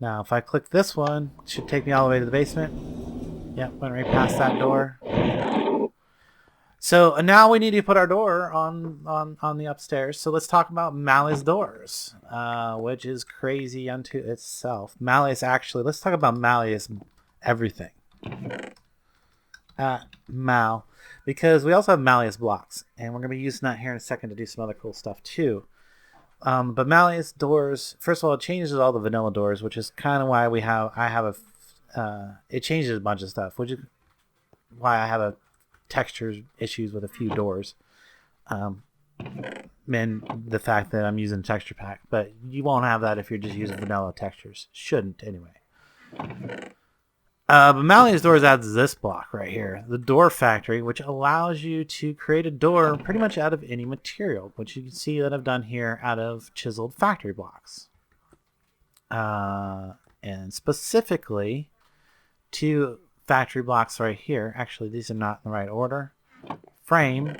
Now, if I click this one, it should take me all the way to the basement. Yep, went right past that door. So now we need to put our door on the upstairs. So let's talk about Malice doors, which is crazy unto itself. Malice, actually, let's talk about Malice everything. Mal, because we also have Malice blocks, and we're going to be using that here in a second to do some other cool stuff too. But Malice doors, first of all, it changes all the vanilla doors, which is kind of why it changes a bunch of stuff, which is why I have a texture issues with a few doors. And the fact that I'm using texture pack, but you won't have that if you're just using vanilla textures. Shouldn't anyway. But Malice doors adds this block right here, the door factory, which allows you to create a door pretty much out of any material, which you can see that I've done here out of chiseled factory blocks. And specifically two factory blocks right here. Actually, these are not in the right order. Frame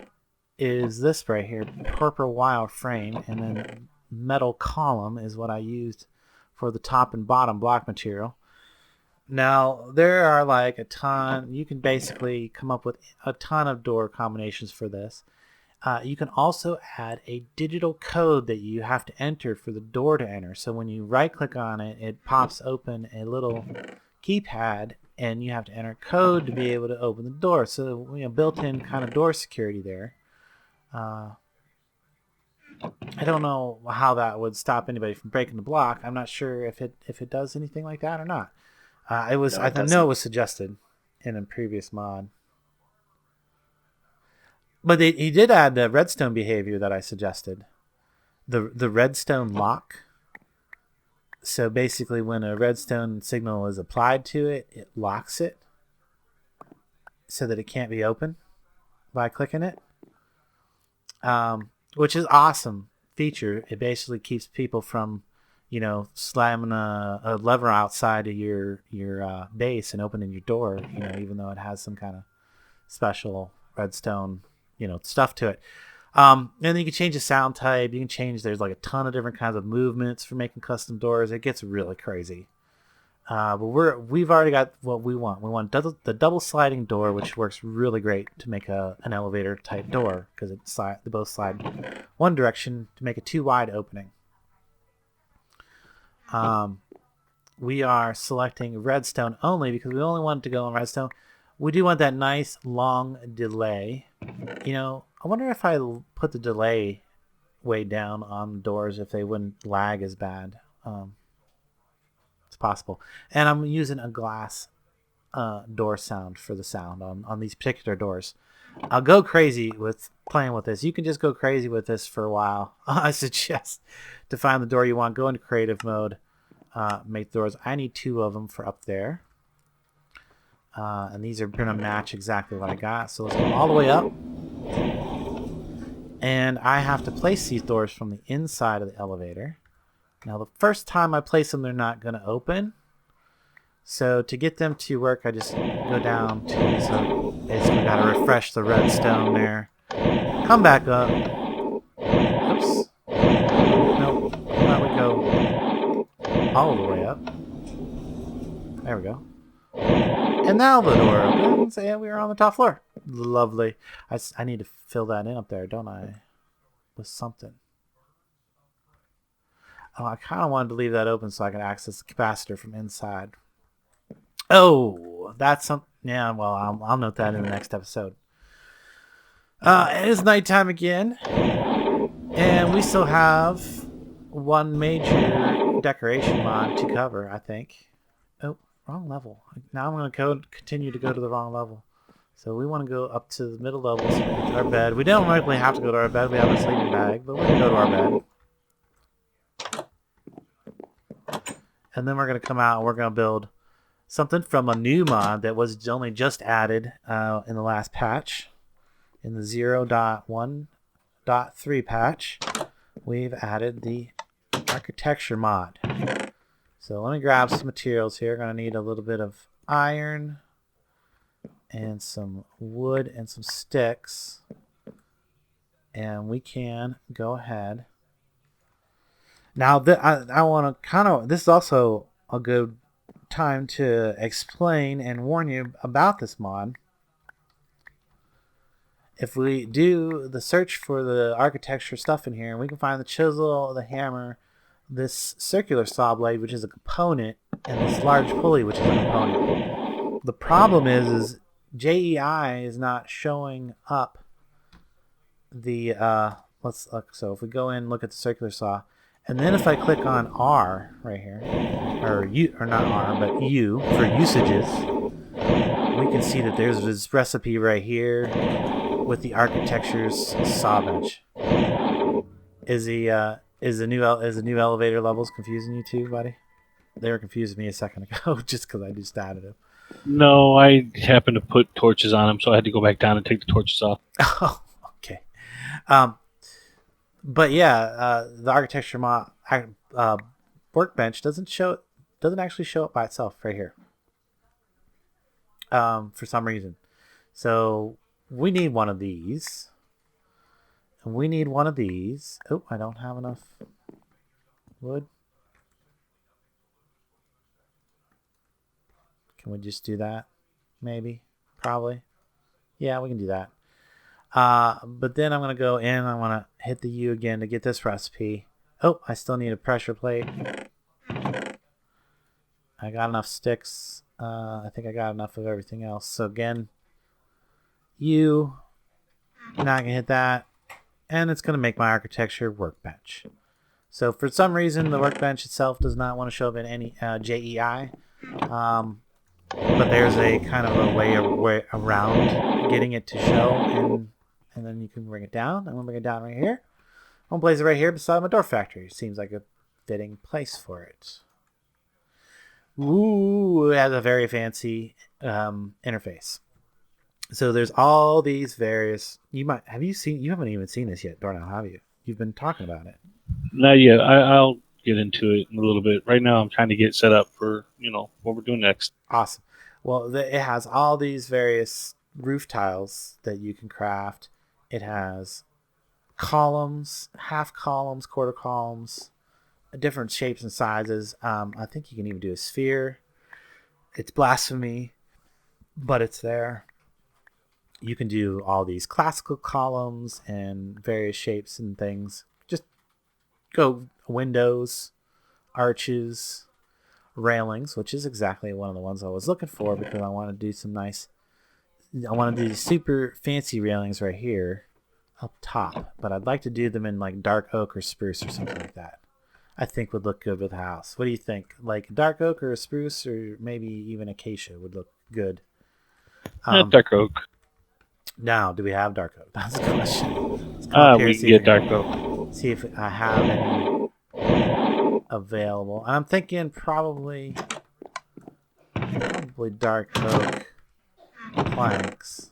is this right here, purple wire frame, and then metal column is what I used for the top and bottom block material. Now, there are like a ton. You can basically come up with a ton of door combinations for this. You can also add a digital code that you have to enter for the door to enter. So when you right click on it, it pops open a little keypad, and you have to enter code to be able to open the door. So, built-in kind of door security there. I don't know how that would stop anybody from breaking the block. I'm not sure if it does anything like that or not. I know it was suggested in a previous mod, but he did add the redstone behavior that I suggested, the redstone lock. So basically, when a redstone signal is applied to it, it locks it so that it can't be opened by clicking it, which is awesome feature. It basically keeps people from slamming a lever outside of your base and opening your door, even though it has some kind of special redstone, stuff to it. And then you can change the sound type. You can change, there's like a ton of different kinds of movements for making custom doors. It gets really crazy. But we've already got what we want. We want the double sliding door, which works really great to make an elevator type door, because they both slide one direction to make a 2-wide opening. We are selecting redstone only because we only want it to go on redstone. We do want that nice long delay. I wonder if I put the delay way down on the doors, if they wouldn't lag as bad. It's possible. And I'm using a glass door sound for the sound on these particular doors. I'll go crazy with playing with this. You can just go crazy with this for a while. I suggest to find the door you want, go into creative mode, make doors. I need 2 of them for up there. And these are going to match exactly what I got. So let's go all the way up. And I have to place these doors from the inside of the elevator. Now, the first time I place them, they're not going to open. So to get them to work, I just go down to, so basically got to refresh the redstone there. Come back up. Oops. Nope. Now we go all the way up. There we go. And now the door opens, and we are on the top floor. Lovely. I need to fill that in up there, don't I? With something. Oh, I kind of wanted to leave that open so I could access the capacitor from inside. Oh, that's something. Yeah, well, I'll note that in the next episode. It is nighttime again, and we still have one major decoration mod to cover, I think. Oh, wrong level. Now I'm going to continue to go to the wrong level. So we want to go up to the middle level so we get to our bed. We don't really have to go to our bed. We have a sleeping bag, but we're going to go to our bed. And then we're going to come out and we're going to build something from a new mod that was only just added in the last patch. In the 0.1.3 patch, we've added the architecture mod. So let me grab some materials here. Going to need a little bit of iron and some wood and some sticks. And we can go ahead. Now, I want to kind of, this is also a good time to explain and warn you about this mod. If we do the search for the architecture stuff in here, we can find the chisel, the hammer, this circular saw blade, which is a component, and this large pulley, which is a component. The problem is JEI is not showing up the let's look. So if we go in and look at the circular saw, and then if I click on R right here, or not R but U for usages, we can see that there's this recipe right here with the architecture's saw bench. Is the new elevator levels confusing you too, buddy? They were confusing me a second ago just because I just added them. No, I happened to put torches on them, so I had to go back down and take the torches off. Oh, okay. But yeah, the architecture workbench doesn't actually show up by itself right here. For some reason, so we need one of these, and we need one of these. Oh, I don't have enough wood. Can we just do that? Maybe, probably. Yeah, we can do that. But then I'm going to go in. I want to hit the U again to get this recipe. Oh, I still need a pressure plate. I got enough sticks. I think I got enough of everything else. So again, U. Now I can hit that. And it's going to make my architecture workbench. So for some reason, the workbench itself does not want to show up in any JEI. But there's a kind of a way around getting it to show, and then you can bring it down. I'm gonna bring it down right here. I'm gonna place it right here beside my door factory. Seems like a fitting place for it. Ooh, it has a very fancy interface. So there's all these various. You haven't even seen this yet, Darnell, have you? You've been talking about it. Not yet. I'll get into it in a little bit. Right now, I'm trying to get set up for what we're doing next. Awesome. Well, it has all these various roof tiles that you can craft. It has columns, half columns, quarter columns, different shapes and sizes. I think you can even do a sphere. It's blasphemy, but it's there. You can do all these classical columns and various shapes and things. Just go windows, arches, railings, which is exactly one of the ones I was looking for because I want to do some nice. I want to do super fancy railings right here up top, but I'd like to do them in like dark oak or spruce or something like that. I think would look good with the house. What do you think? Like dark oak or a spruce or maybe even acacia would look good. Dark oak. Now, do we have dark oak? That's the question. We can get dark oak. See if I have any available. I'm thinking probably dark oak planks.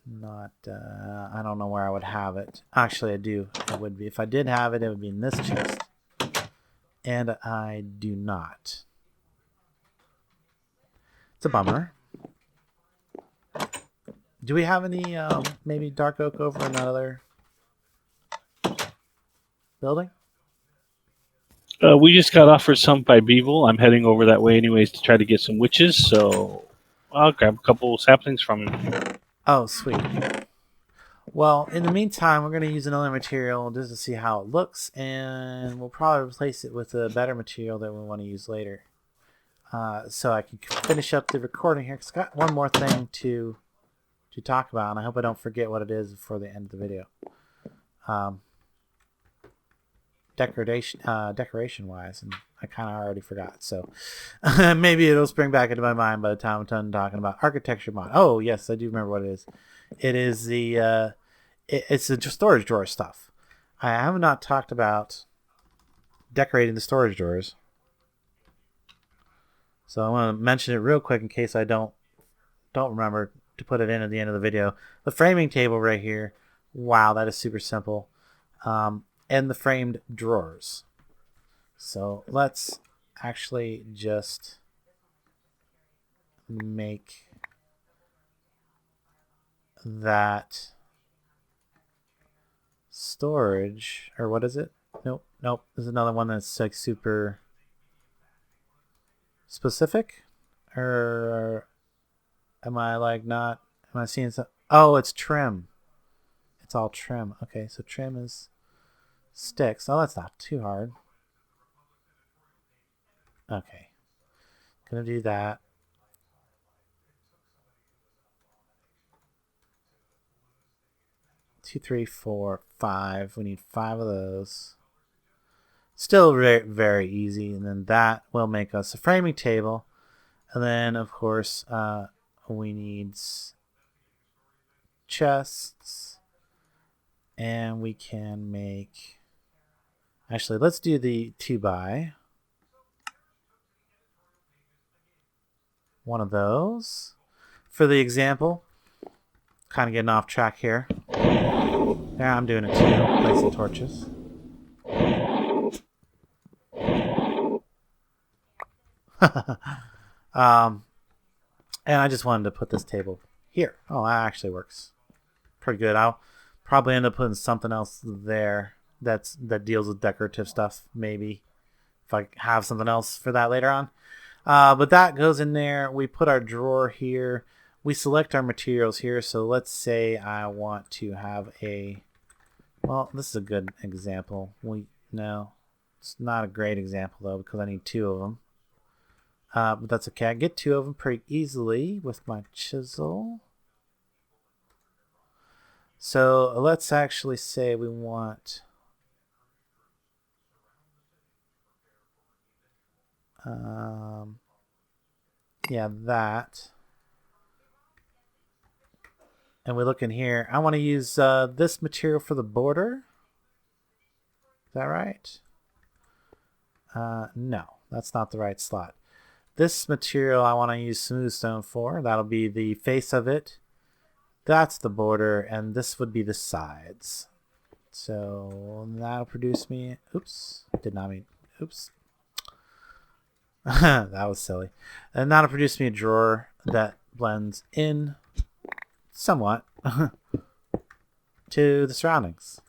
Not I don't know where I would have it. Actually, I do. It would be, if I did have it, it would be in this chest. And I do not. It's a bummer. Do we have any maybe dark oak over in that other building? We just got offered some by Beeble. I'm heading over that way anyways to try to get some witches, so I'll grab a couple saplings from him. Oh, sweet. Well, in the meantime, we're going to use another material just to see how it looks, and we'll probably replace it with a better material that we want to use later. So I can finish up the recording here, because I've got one more thing to talk about, and I hope I don't forget what it is before the end of the video. Decoration wise, and I kind of already forgot, so maybe it'll spring back into my mind by the time I'm done talking about architecture mod. Oh yes, I do remember what it is. It is the it's the storage drawer stuff. I have not talked about decorating the storage drawers, so I want to mention it real quick in case I don't remember to put it in at the end of the video. The framing table right here, wow, that is super simple. And the framed drawers. So let's actually just make that storage, or what is it? Nope, Nope. There's another one that's like super specific. Or am I like not? Am I seeing some? Oh, it's trim. It's all trim. Okay, so trim is sticks. Oh, that's not too hard. Okay. Gonna do that. Two, three, four, five. We need 5 of those. Still very, very easy. And then that will make us a framing table. And then, of course, we need chests. And we can make... Actually, let's do the 2x. One of those. For the example. Kind of getting off track here. Yeah, I'm doing it too. Placing torches. And I just wanted to put this table here. Oh, that actually works pretty good. I'll probably end up putting something else there that deals with decorative stuff, maybe, if I have something else for that later on. But that goes in there. We put our drawer here. We select our materials here. So let's say I want to have a... Well, this is a good example. No, it's not a great example, though, because I need 2 of them. But that's okay. I get 2 of them pretty easily with my chisel. So let's actually say we want... yeah, that. And we look in here. I want to use this material for the border. Is that right? No, that's not the right slot. This material I want to use smooth stone for. That'll be the face of it. That's the border, and this would be the sides. So that'll produce me... Oops. Did not mean... Oops. That was silly. And that'll produce me a drawer that blends in somewhat to the surroundings.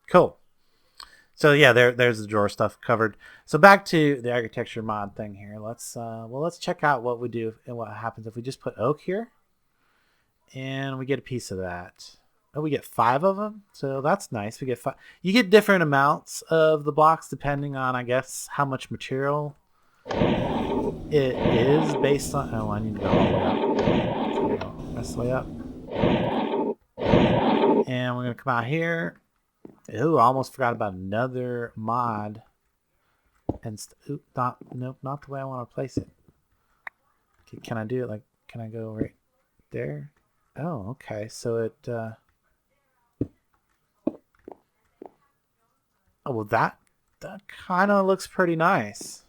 Cool. So yeah, there's the drawer stuff covered. So back to the architecture mod thing here. Let's check out what we do and what happens if we just put oak here, and we get a piece of that. Oh, we get 5 of them, so that's nice. We get 5. You get different amounts of the blocks depending on, I guess, how much material it is based on. Oh, I need to go all the way up. That's the way up. And we're gonna come out here. Ooh, I almost forgot about another mod. And nope, not the way I want to place it. Can I do it like? Can I go right there? Oh, okay. So it. Oh well, that kind of looks pretty nice.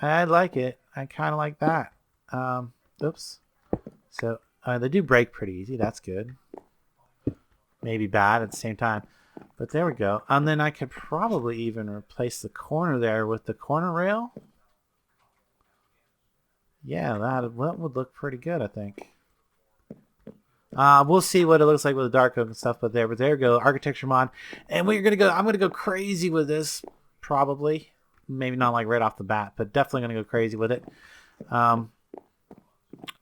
I like it. I kind of like that. Oops. So they do break pretty easy. That's good. Maybe bad at the same time. But there we go. And then I could probably even replace the corner there with the corner rail. Yeah, that would look pretty good, I think. We'll see what it looks like with the dark oak and stuff, but there we go, architecture mod. And I'm gonna go crazy with this, probably. Maybe not like right off the bat, but definitely gonna go crazy with it.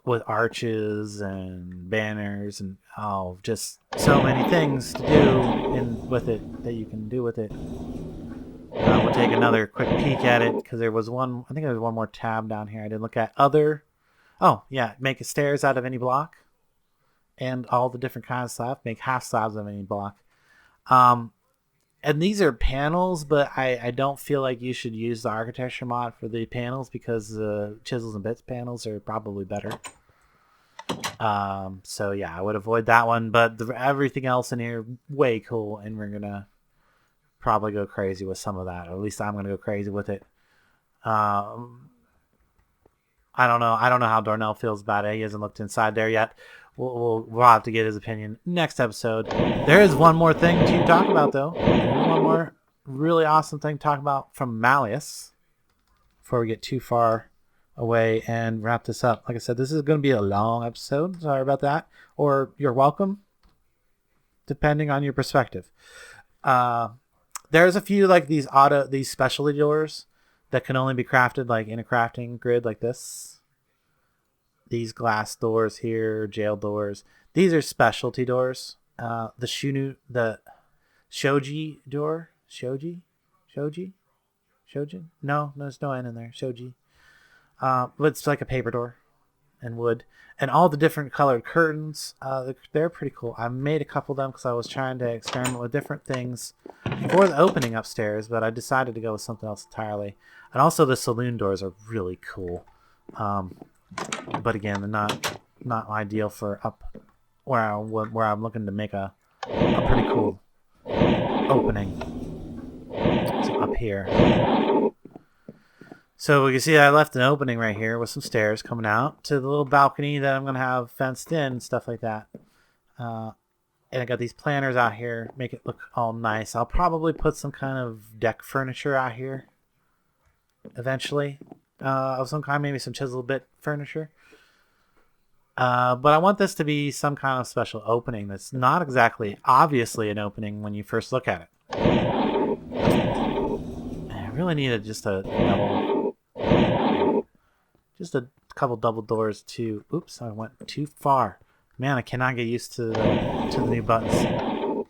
With arches and banners and just so many things to do with it that you can do with it. We'll take another quick peek at it because there was one. I think there was one more tab down here I didn't look at. Other. Oh yeah, make stairs out of any block, and all the different kinds of stuff. Make half slabs of any block. And these are panels, but I don't feel like you should use the architecture mod for the panels because the chisels and bits panels are probably better. So yeah, I would avoid that one, but everything else in here, way cool, and we're gonna probably go crazy with some of that, or at least I'm gonna go crazy with it. I don't know how Darnell feels about it. He hasn't looked inside there yet. We'll have to get his opinion next episode. There is one more thing to talk about, though. One more really awesome thing to talk about from Malisis before we get too far away and wrap this up. Like I said, this is going to be a long episode. Sorry about that. Or you're welcome depending on your perspective. There's a few like these specialty doors that can only be crafted like in a crafting grid like this. These glass doors here, jail doors. These are specialty doors. The shoji door, shoji. No, there's no N in there. Shoji. But it's like a paper door and wood. And all the different colored curtains, they're pretty cool. I made a couple of them because I was trying to experiment with different things for the opening upstairs, but I decided to go with something else entirely. And also the saloon doors are really cool. But again, they're not ideal for up where I'm looking to make a pretty cool opening. So up here. So we can see I left an opening right here with some stairs coming out to the little balcony that I'm going to have fenced in and stuff like that. And I got these planters out here, make it look all nice. I'll probably put some kind of deck furniture out here eventually. Of some kind, maybe some chisel bit furniture. But I want this to be some kind of special opening that's not exactly obviously an opening when you first look at it. I really needed just a couple double doors too. Oops, I went too far. Man, I cannot get used to the new buttons,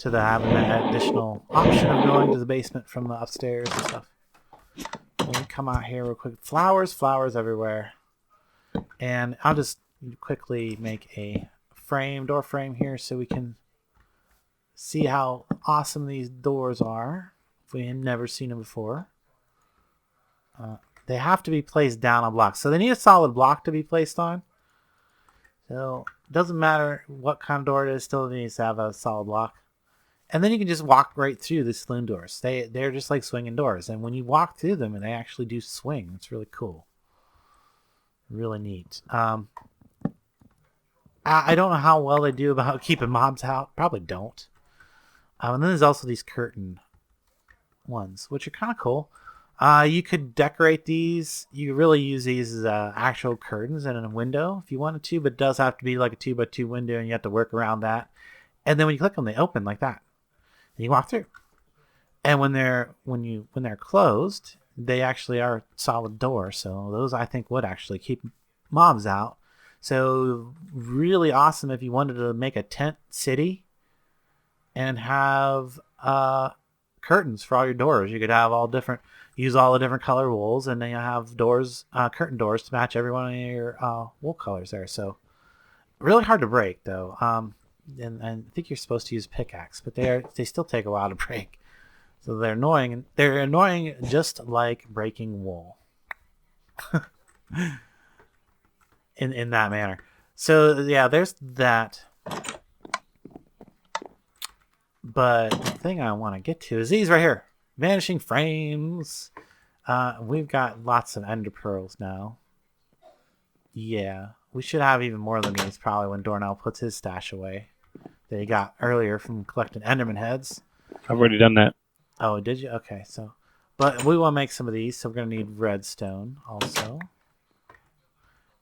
to having that additional option of going to the basement from the upstairs and stuff. Let me come out here real quick. Flowers everywhere. And I'll just quickly make a door frame here so we can see how awesome these doors are. If we have never seen them before. They have to be placed down on blocks. So they need a solid block to be placed on. So it doesn't matter what kind of door it is, still needs to have a solid block. And then you can just walk right through the saloon doors. They're just like swinging doors. And when you walk through them, they actually do swing. It's really cool. Really neat. I don't know how well they do about keeping mobs out. Probably don't. And then there's also these curtain ones, which are kind of cool. You could decorate these. You really use these as actual curtains in a window if you wanted to, but it does have to be like a 2x2 window, and you have to work around that. And then when you click them, they open like that, and you walk through. And when they're closed, they actually are solid doors. So those I think would actually keep mobs out. So really awesome if you wanted to make a tent city and have curtains for all your doors. You could have use all the different color wools, and then you have curtain doors to match every one of your wool colors there. So really hard to break though. And I think you're supposed to use pickaxe, but they still take a while to break. So they're annoying. They're annoying just like breaking wool. in that manner. So yeah, there's that. But the thing I want to get to is these right here. Vanishing frames. We've got lots of ender pearls now. Yeah. We should have even more than these probably when Dornell puts his stash away that he got earlier from collecting enderman heads. I've already done that. Oh, did you? Okay, so. But we want to make some of these, so we're going to need redstone also.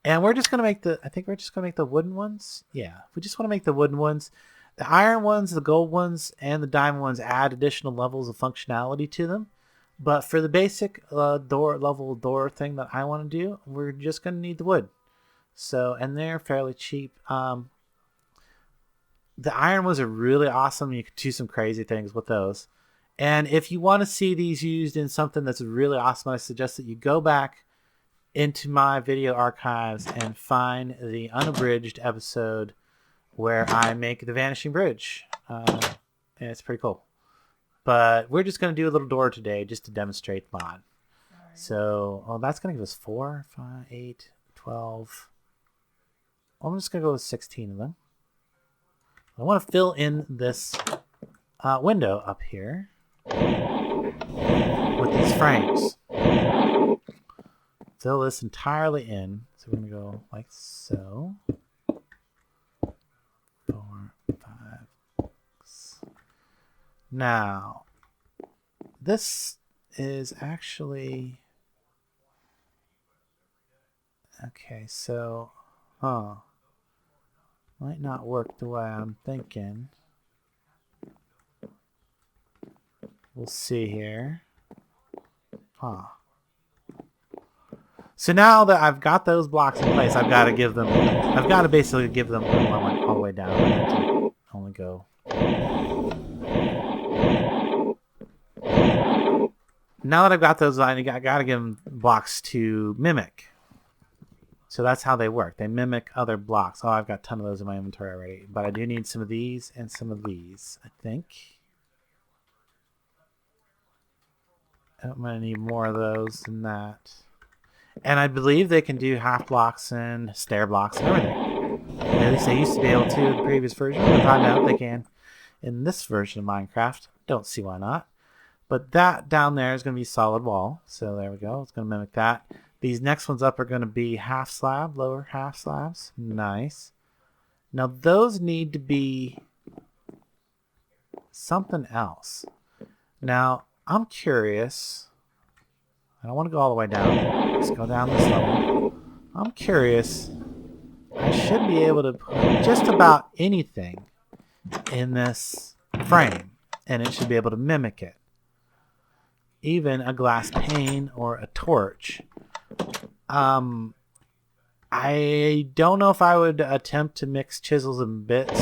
And we're just going to make I think we're just going to make the wooden ones. Yeah, we just want to make the wooden ones. The iron ones, the gold ones, and the diamond ones add additional levels of functionality to them. But for the basic level door thing that I want to do, we're just going to need the wood. So, and they're fairly cheap. The iron ones are really awesome. You can do some crazy things with those. And if you want to see these used in something that's really awesome, I suggest that you go back into my video archives and find the unabridged episode where I make the Vanishing Bridge. And it's pretty cool. But we're just going to do a little door today just to demonstrate the mod. So that's going to give us 4, 5, 8, 12. I'm just going to go with 16 of them. I want to fill in this window up here with these frames. Fill this entirely in. So we're going to go like so. 4, 5, 6. Now, this is actually... Okay, so... Might not work the way I'm thinking. we'll see here. Huh. So now that I've got those blocks in place, I've got to basically give them all the way down. I have to only go. Now that I've got those, I got to give them blocks to mimic. So that's how they work. They mimic other blocks. Oh, I've got a ton of those in my inventory already. But I do need some of these and some of these, I think. I'm going to need more of those than that. And I believe they can do half blocks and stair blocks and everything. At least they used to be able to in the previous version. But I know they can in this version of Minecraft. Don't see why not. But that down there is going to be solid wall. So there we go. It's going to mimic that. These next ones up are going to be half slab, lower half slabs. Nice. Now those need to be something else. Now I'm curious. I don't want to go all the way down. Let's go down this level. I'm curious. I should be able to put just about anything in this frame, and it should be able to mimic it. Even a glass pane or a torch. I don't know if I would attempt to mix chisels and bits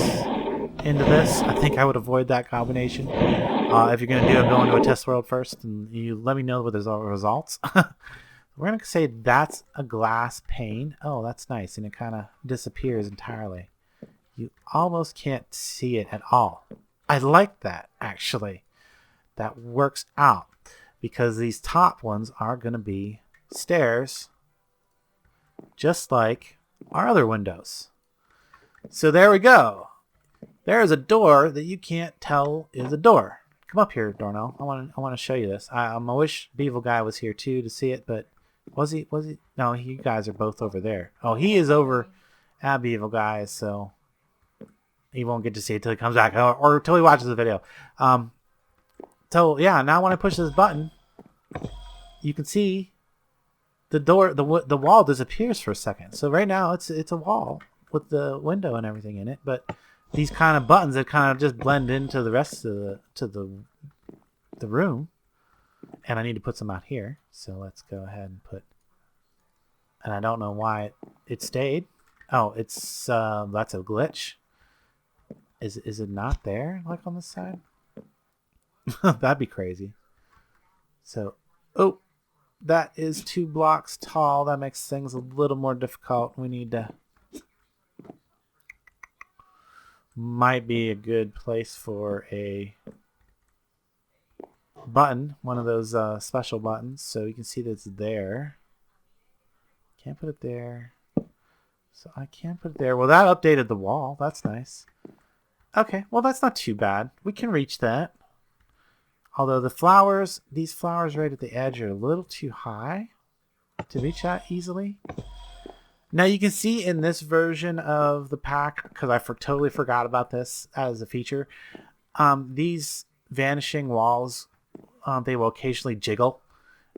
into this. I think I would avoid that combination. If you're going to do it, go into a test world first, and you let me know what the results. We're going to say that's a glass pane. Oh, that's nice, and it kind of disappears entirely. You almost can't see it at all. I like that, actually. That works out, because these top ones are going to be stairs, just like our other windows. So there we go. There is a door that you can't tell is a door. Come up here, Dornell. I want to show you this. I wish Beevil Guy was here too to see it, but was he? No, you guys are both over there. Oh, he is over at Beevil Guy, so he won't get to see it till he comes back or till he watches the video. So yeah, now when I push this button, you can see the door, the wall disappears for a second. So right now it's a wall with the window and everything in it, but these kind of buttons that kind of just blend into the rest of the room. And I need to put some out here. So let's go ahead and put, and I don't know why it stayed. Oh, it's that's a glitch. Is it not there like on this side? That'd be crazy. So, oh, that is 2 blocks tall. That makes things a little more difficult. We need to, might be a good place for a button, one of those special buttons, so you can see that it's there. Can't put it there. So I can't put it there. Well, that updated the wall. That's nice. Okay, well that's not too bad. We can reach that. Although the flowers, these flowers right at the edge are a little too high to reach that easily. Now you can see in this version of the pack, because I totally forgot about this as a feature, these vanishing walls, they will occasionally jiggle.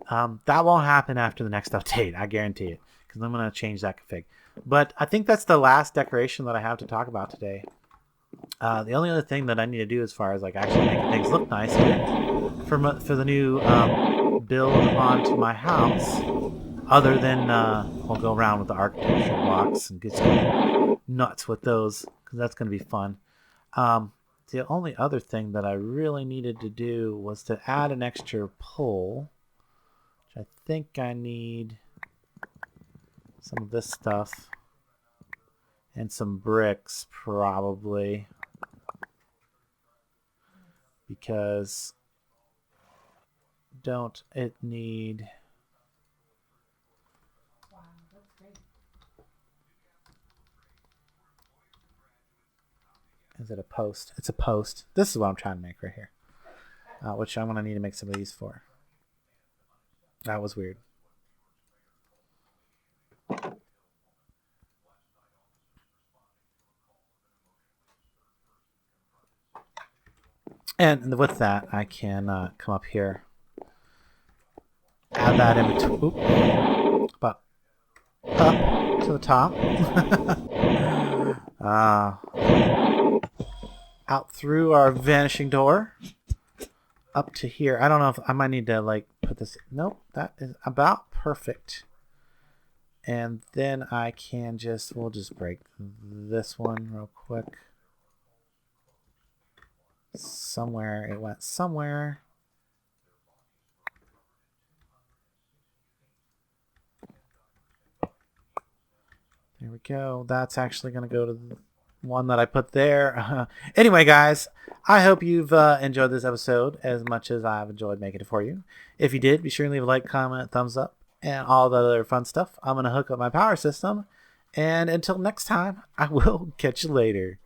That won't happen after the next update, I guarantee it, because I'm going to change that config. But I think that's the last decoration that I have to talk about today. The only other thing that I need to do as far as like actually making things look nice here for the new build onto my house, other than we'll go around with the architecture blocks and get some nuts with those, because that's going to be fun. The only other thing that I really needed to do was to add an extra pole, which I think I need some of this stuff and some bricks probably, because don't it need, is it a post? It's a post. This is what I'm trying to make right here, which I'm going to need to make some of these for. That was weird. And with that, I can come up here, add that in between, about up to the top, out through our vanishing door, up to here. I don't know if I might need to like put this. Nope, that is about perfect. And then I can we'll just break this one real quick. Somewhere, it went somewhere. There we go. That's actually going to go to the one that I put there. Anyway, guys, I hope you've enjoyed this episode as much as I've enjoyed making it for you. If you did, be sure to leave a like, comment, thumbs up, and all the other fun stuff. I'm going to hook up my power system. And until next time, I will catch you later.